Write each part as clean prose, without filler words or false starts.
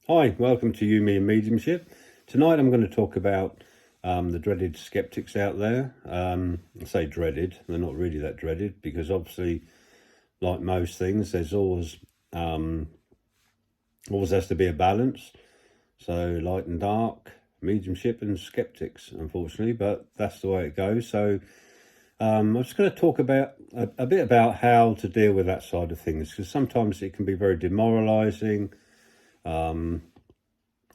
Hi, welcome to You, Me and Mediumship. Tonight I'm going to talk about the dreaded skeptics out there. I say dreaded, they're not really that dreaded because obviously, like most things, there's always has to be a balance. So light and dark, mediumship and skeptics, unfortunately, but that's the way it goes. So I'm just going to talk about a bit about how to deal with that side of things because sometimes it can be very demoralizing.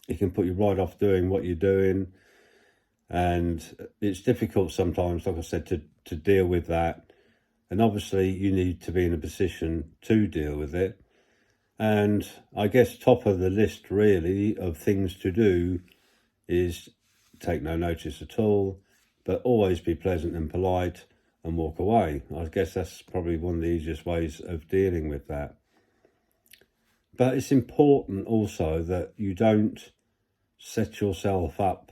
It can put you right off doing what you're doing, and it's difficult sometimes, like I said, to deal with that. And obviously you need to be in a position to deal with it. And I guess top of the list really of things to do is take no notice at all, but always be pleasant and polite and walk away. I guess that's probably one of the easiest ways of dealing with that. But it's important also that you don't set yourself up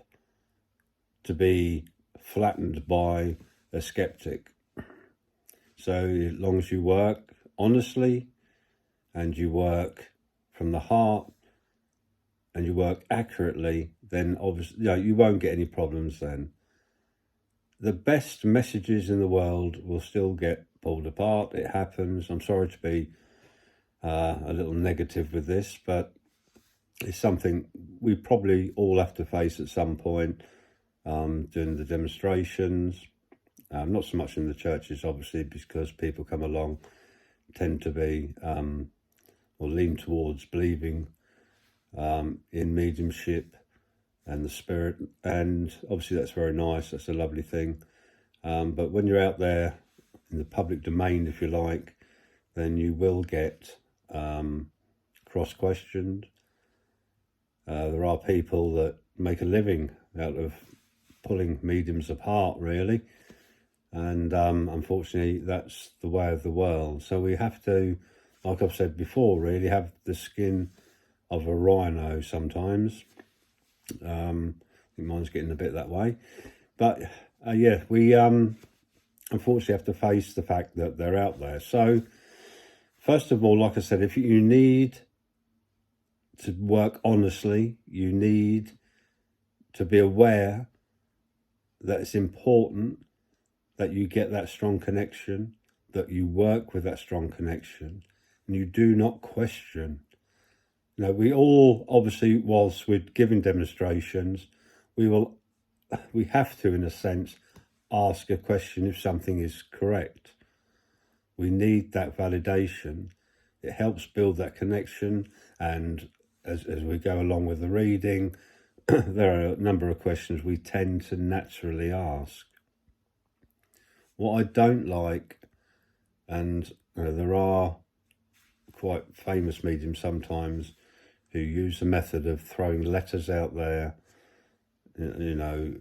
to be flattened by a skeptic. So as long as you work honestly and you work from the heart and you work accurately, then obviously you won't get any problems then. The best messages in the world will still get pulled apart. It happens. I'm sorry to be a little negative with this, but it's something we probably all have to face at some point during the demonstrations. Not so much in the churches, obviously, because people come along tend to be or lean towards believing in mediumship and the spirit, and obviously that's very nice, that's a lovely thing. But when you're out there in the public domain, if you like, then you will get cross-questioned. There are people that make a living out of pulling mediums apart, really. And unfortunately, that's the way of the world. So we have to, like I've said before, really have the skin of a rhino sometimes. I think mine's getting a bit that way. But yeah, we unfortunately have to face the fact that they're out there. So first of all, like I said, if you need to work honestly, you need to be aware that it's important that you get that strong connection, that you work with that strong connection, and you do not question. You know, we all, obviously, whilst we're giving demonstrations, we have to, in a sense, ask a question if something is correct. We need that validation. It helps build that connection, and as we go along with the reading, there are a number of questions we tend to naturally ask. What I don't like, and there are quite famous mediums sometimes who use the method of throwing letters out there. You know,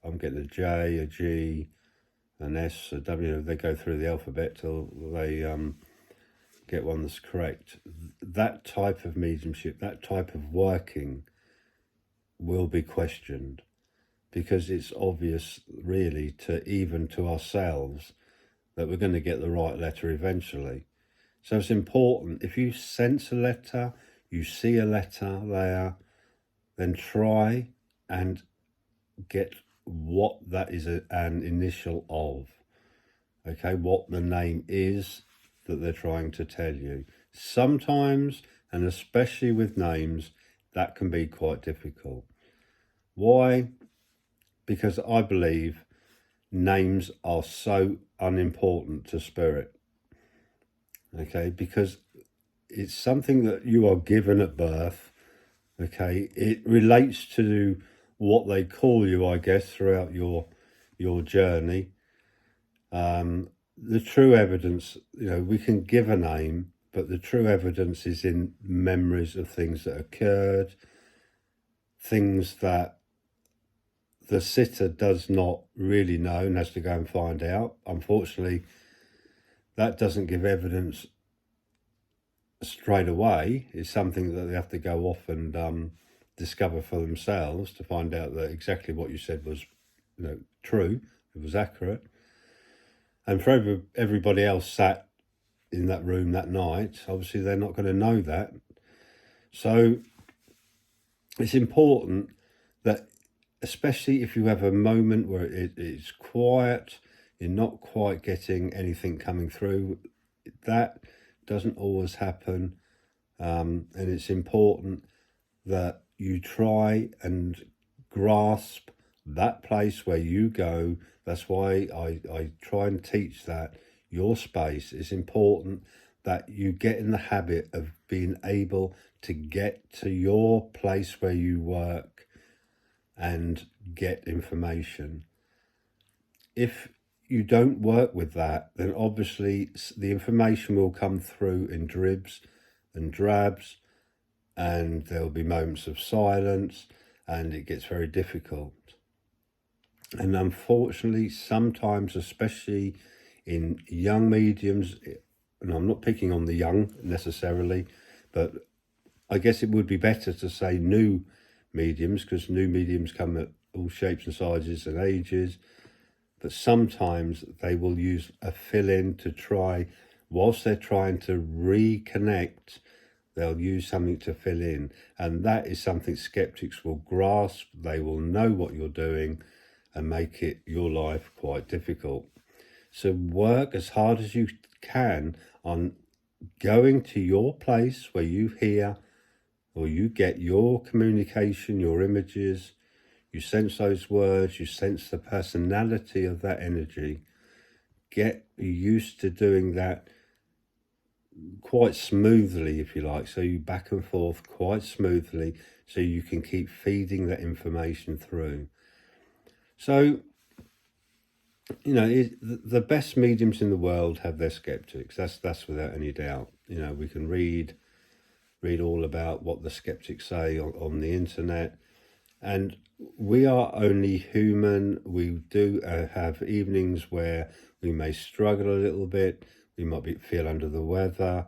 I'm getting a J, a G, an S, a W. They go through the alphabet till they get one that's correct. That type of mediumship, that type of working will be questioned, because it's obvious really even to ourselves that we're going to get the right letter eventually. So it's important, if you sense a letter, you see a letter there, then try and get what that is an initial of. Okay, what the name is that they're trying to tell you. Sometimes, and especially with names, that can be quite difficult. Why? Because I believe names are so unimportant to spirit. Okay, because it's something that you are given at birth. Okay, it relates to what they call you, I guess, throughout your journey. The true evidence, we can give a name, but the true evidence is in memories of things that occurred, things that the sitter does not really know and has to go and find out. Unfortunately, that doesn't give evidence straight away. It's something that they have to go off and discover for themselves to find out that exactly what you said was true, it was accurate. And for everybody else sat in that room that night, obviously they're not going to know that. So it's important that, especially if you have a moment where it's quiet, you're not quite getting anything coming through, that doesn't always happen. And it's important that you try and grasp that place where you go. That's why I try and teach that your space is important, that you get in the habit of being able to get to your place where you work and get information. If you don't work with that, then obviously the information will come through in dribs and drabs, and there'll be moments of silence, and it gets very difficult. And unfortunately, sometimes, especially in young mediums, and I'm not picking on the young necessarily, but I guess it would be better to say new mediums, because new mediums come at all shapes and sizes and ages. But sometimes they will use a fill-in to try, whilst they're trying to reconnect, they'll use something to fill in. And that is something skeptics will grasp. They will know what you're doing and make it your life quite difficult. So work as hard as you can on going to your place where you hear or you get your communication, your images, you sense those words, you sense the personality of that energy. Get used to doing that quite smoothly, if you like, so you back and forth quite smoothly, so you can keep feeding that information through. So, you know, the best mediums in the world have their skeptics. That's without any doubt. You know, we can read all about what the skeptics say on the internet, and we are only human. We do have evenings where we may struggle a little bit. We might feel under the weather.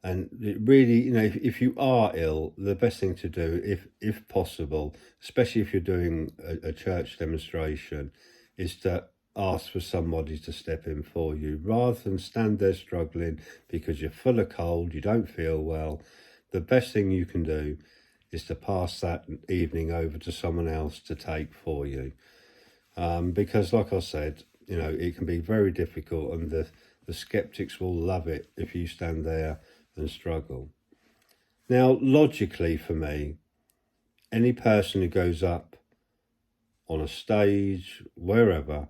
And it really, you know, if you are ill, the best thing to do, if possible, especially if you're doing a church demonstration, is to ask for somebody to step in for you, rather than stand there struggling because you're full of cold, you don't feel well. The best thing you can do is to pass that evening over to someone else to take for you. Because like I said, you know, it can be very difficult, and the skeptics will love it if you stand there and struggle. Now, logically for me, any person who goes up on a stage, wherever,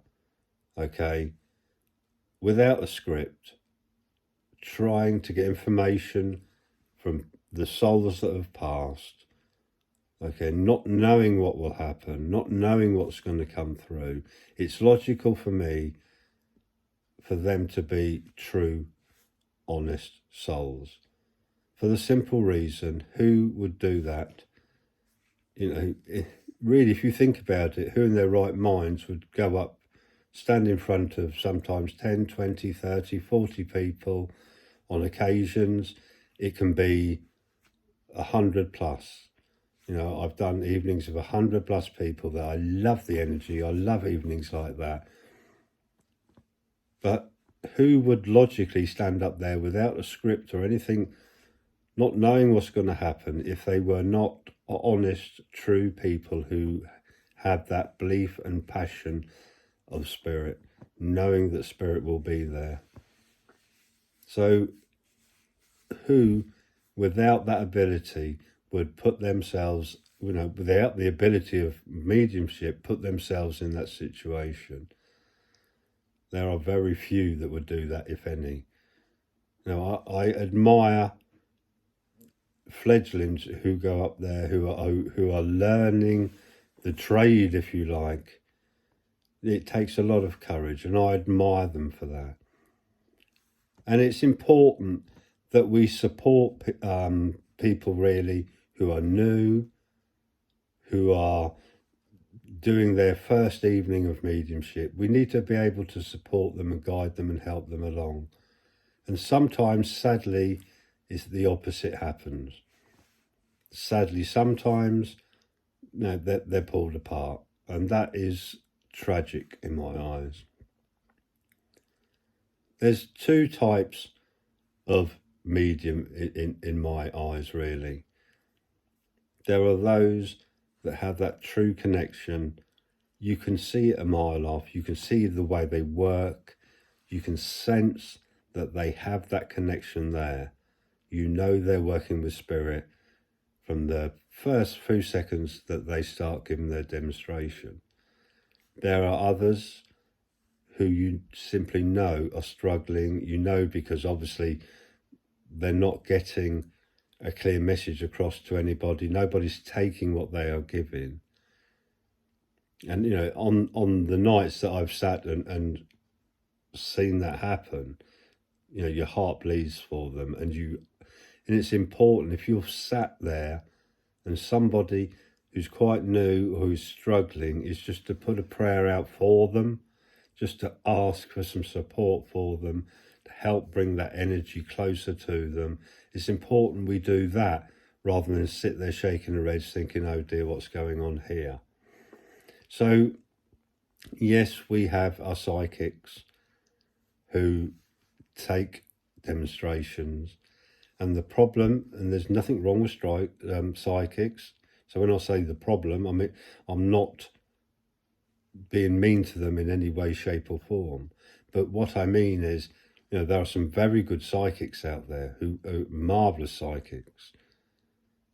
okay, without a script, trying to get information from the souls that have passed, okay, not knowing what will happen, not knowing what's going to come through, it's logical for me for them to be true, honest souls. For the simple reason, who would do that? You know, really, if you think about it, who in their right minds would go up, stand in front of sometimes 10, 20, 30, 40 people on occasions? It can be 100 plus. You know, I've done evenings of 100 plus people that I love the energy. I love evenings like that. But who would logically stand up there without a script or anything, not knowing what's going to happen, if they were not honest, true people who have that belief and passion of spirit, knowing that spirit will be there? So who, without that ability, would put themselves, you know, without the ability of mediumship, put themselves in that situation? There are very few that would do that, if any. Now, I admire fledglings who go up there, who are learning the trade, if you like. It takes a lot of courage, and I admire them for that. And it's important that we support people really who are new, who are doing their first evening of mediumship. We need to be able to support them and guide them and help them along. And sometimes, sadly, the opposite happens. Sadly, sometimes, you know, they're pulled apart, and that is tragic in my eyes. There's two types of medium in my eyes, really. there are those that have that true connection. You can see it a mile off. You can see the way they work. You can sense that they have that connection there. You know they're working with spirit from the first few seconds that they start giving their demonstration. There are others who you simply know are struggling. You know, because obviously they're not getting a clear message across to anybody. Nobody's taking what they are giving. And, you know, on the nights that I've sat and seen that happen, you know, your heart bleeds for them. And it's important, if you're sat there and somebody who's quite new or who's struggling, is just to put a prayer out for them, just to ask for some support for them, to help bring that energy closer to them. It's important we do that rather than sit there shaking our heads thinking, oh dear, what's going on here? So, yes, we have our psychics who take demonstrations. And the problem, and there's nothing wrong with psychics. So when I say the problem, I mean, I'm not being mean to them in any way, shape or form. But what I mean is, you know, there are some very good psychics out there who are marvellous psychics.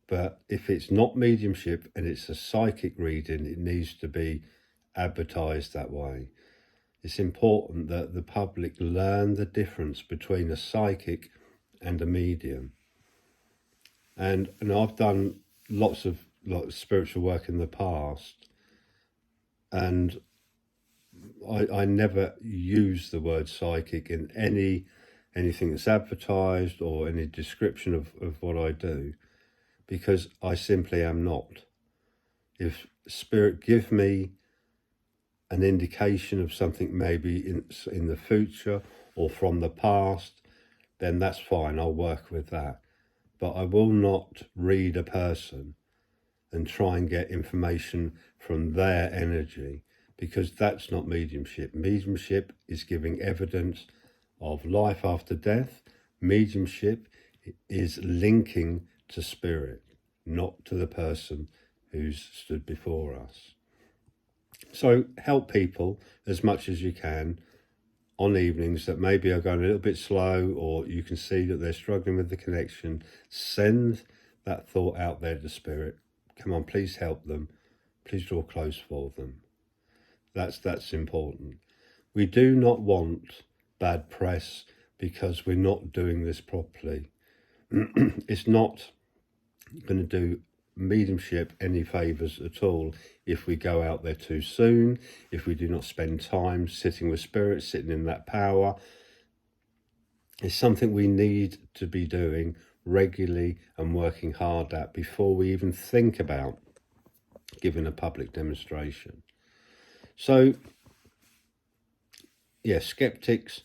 But if it's not mediumship and it's a psychic reading, it needs to be advertised that way. It's important that the public learn the difference between a psychic and a medium. And I've done lots of spiritual work in the past, and I never use the word psychic in anything that's advertised or any description of what I do, because I simply am not. If spirit give me an indication of something maybe in the future or from the past, then that's fine, I'll work with that. But I will not read a person and try and get information from their energy, because that's not mediumship. Mediumship is giving evidence of life after death. Mediumship is linking to spirit, not to the person who's stood before us. So help people as much as you can on evenings that maybe are going a little bit slow, or you can see that they're struggling with the connection. Send that thought out there to spirit. Come on, please help them. Please draw close for them. That's important. We do not want bad press because we're not doing this properly. It's not going to do mediumship any favours at all if we go out there too soon, if we do not spend time sitting with spirit, sitting in that power. It's something we need to be doing regularly and working hard at before we even think about giving a public demonstration. So, yeah, skeptics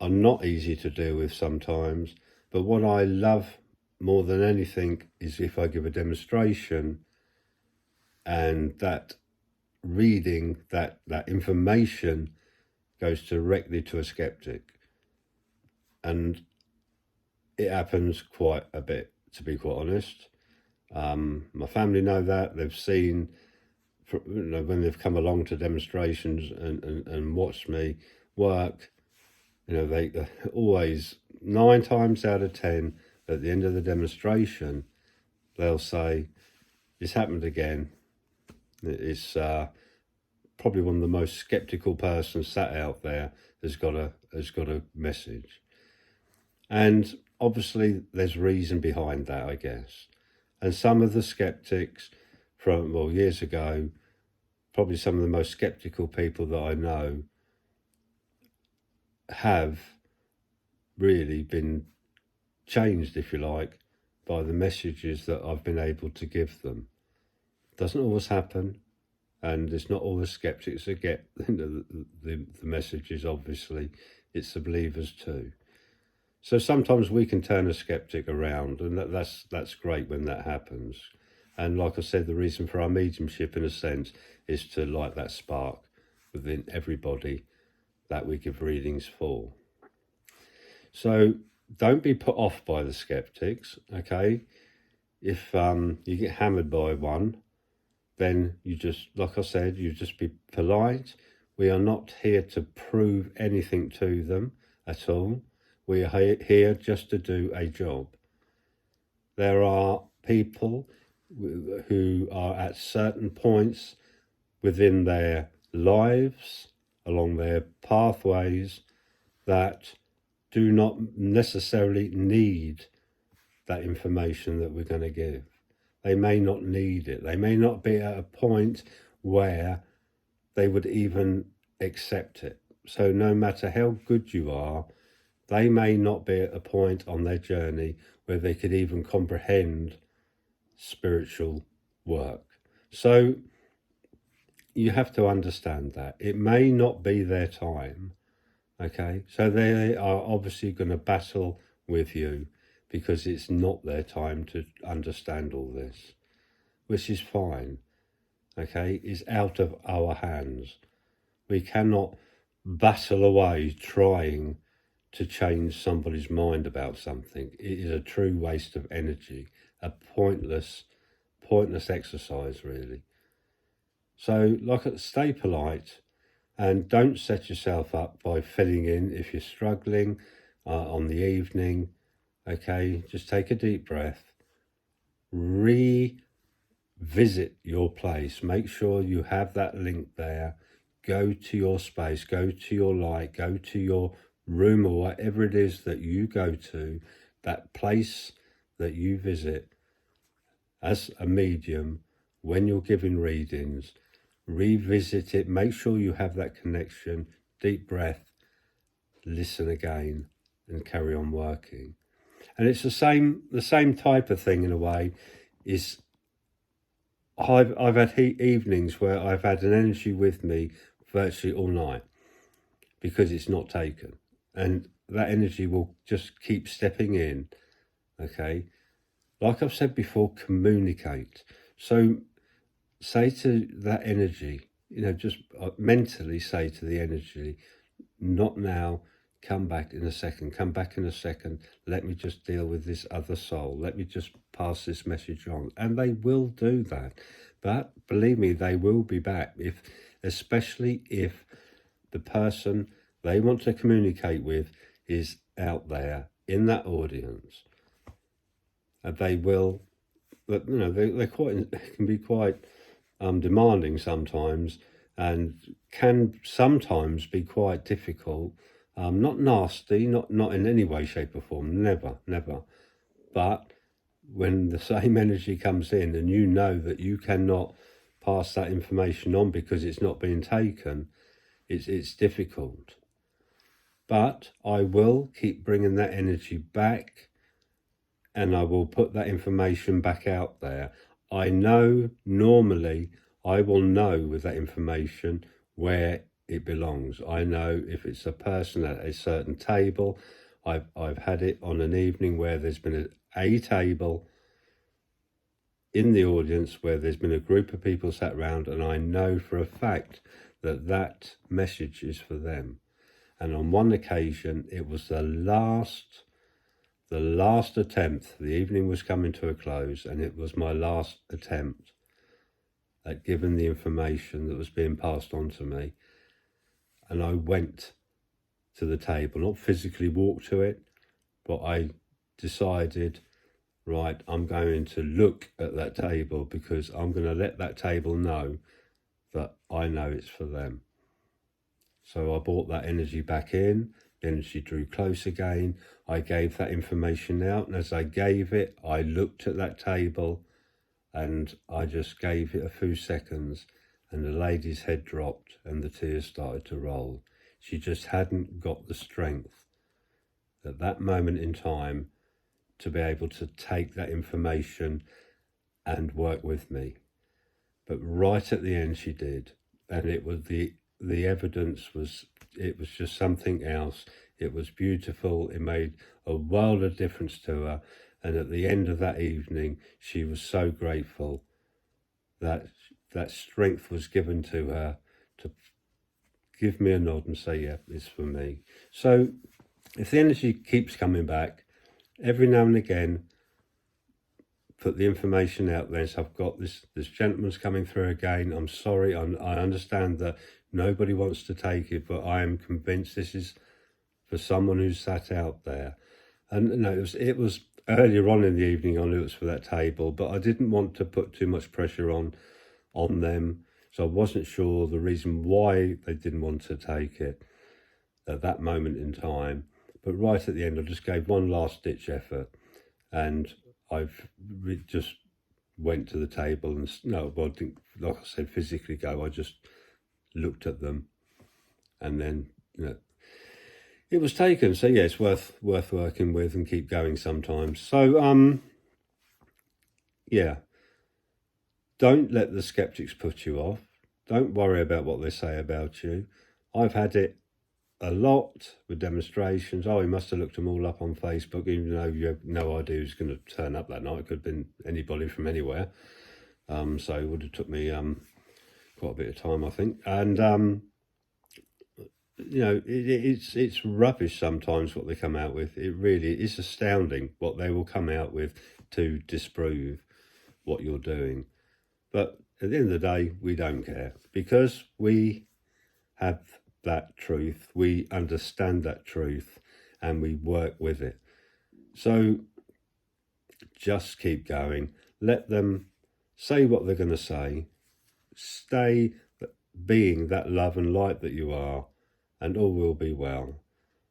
are not easy to deal with sometimes, but what I love more than anything is if I give a demonstration and that reading, that information goes directly to a skeptic. And it happens quite a bit, to be quite honest. My family know that. They've seen, when they've come along to demonstrations and watched me work, they always, 9 times out of 10, at the end of the demonstration, they'll say, "It's happened again." It's probably one of the most skeptical persons sat out there has got a message. And obviously there's reason behind that, I guess. And some of the skeptics from, years ago, probably some of the most skeptical people that I know have really been changed, if you like, by the messages that I've been able to give them. Doesn't always happen, and it's not all the skeptics that get the messages, obviously. It's the believers too. So sometimes we can turn a skeptic around, and that's great when that happens. And like I said, the reason for our mediumship, in a sense, is to light that spark within everybody that we give readings for. So don't be put off by the skeptics, okay? if you get hammered by one, then you just, like I said, you just be polite. We are not here to prove anything to them at all. We are here just to do a job. There are people who are at certain points within their lives, along their pathways, that do not necessarily need that information that we're going to give. They may not need it. They may not be at a point where they would even accept it. So no matter how good you are, they may not be at a point on their journey where they could even comprehend spiritual work. So you have to understand that. It may not be their time, okay? So they are obviously going to battle with you because it's not their time to understand all this, which is fine, okay? It's out of our hands. We cannot battle away trying to change somebody's mind about something. It is a true waste of energy, a pointless exercise, really. So, stay polite and don't set yourself up by filling in if you're struggling on the evening. Okay, just take a deep breath, revisit your place, make sure you have that link there, go to your space, go to your light, go to your room or whatever it is that you go to, that place that you visit as a medium when you're giving readings. Revisit it, make sure you have that connection, deep breath, listen again, and carry on working. And it's the same type of thing in a way. Is I've had evenings where I've had an energy with me virtually all night because it's not taken, and that energy will just keep stepping in. Okay, like I've said before, communicate. So say to that energy, just mentally say to the energy, not now, come back in a second, let me just deal with this other soul, let me just pass this message on. And they will do that. But believe me, they will be back, especially if the person they want to communicate with is out there in that audience. And they will, they're quite, can be quite demanding sometimes, and can sometimes be quite difficult. Not nasty, not in any way, shape or form, never. But when the same energy comes in and you know that you cannot pass that information on because it's not being taken, it's difficult. But I will keep bringing that energy back, and I will put that information back out there. I know normally I will know with that information where it belongs. I know if it's a person at a certain table. I've had it on an evening where there's been a table in the audience where there's been a group of people sat around, and I know for a fact that that message is for them. And on one occasion, it was the last attempt. The evening was coming to a close, and it was my last attempt at giving the information that was being passed on to me. And I went to the table, not physically walked to it, but I decided, right, I'm going to look at that table because I'm going to let that table know that I know it's for them. So I brought that energy back in. The energy drew close again. I gave that information out, and as I gave it, I looked at that table, and I just gave it a few seconds, and the lady's head dropped and the tears started to roll. She just hadn't got the strength at that moment in time to be able to take that information and work with me. But right at the end she did, and it was the evidence was, it was just something else. It was beautiful. It made a world of difference to her. And at the end of that evening, she was so grateful that that strength was given to her to give me a nod and say, yeah, it's for me. So if the energy keeps coming back, every now and again, put the information out there. So I've got this gentleman's coming through again. I'm sorry. I understand that nobody wants to take it, but I am convinced this is for someone who's sat out there. And no, it was earlier on in the evening. I knew it was for that table, but I didn't want to put too much pressure on them. So I wasn't sure the reason why they didn't want to take it at that moment in time. But right at the end, I just gave one last ditch effort, and I've just went to the table and I didn't, like I said, physically go. I just looked at them, and then it was taken. So yeah, it's worth working with and keep going sometimes. So yeah, don't let the skeptics put you off. Don't worry about what they say about you. I've had it a lot with demonstrations. Oh, he must have looked them all up on Facebook, even though you have no idea who's going to turn up that night. It could have been anybody from anywhere. So it would have took me quite a bit of time, I think. And it's rubbish sometimes what they come out with. It really is astounding what they will come out with to disprove what you're doing. But at the end of the day, we don't care, because we have that truth, we understand that truth, and we work with it. So just keep going. Let them say what they're going to say. Stay being that love and light that you are, and all will be well.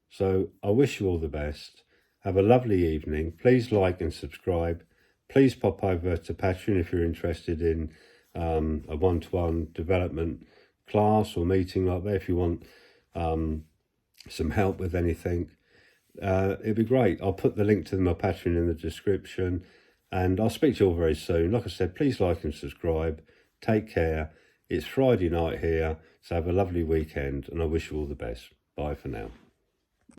So I wish you all the best. Have a lovely evening. Please like and subscribe. Please pop over to Patreon if you're interested in a one-to-one development class or meeting like that. If you want some help with anything, it'd be great. I'll put the link to my Patreon in the description, and I'll speak to you all very soon. Like I said, please like and subscribe. Take care. It's Friday night here, so have a lovely weekend, and I wish you all the best. Bye for now.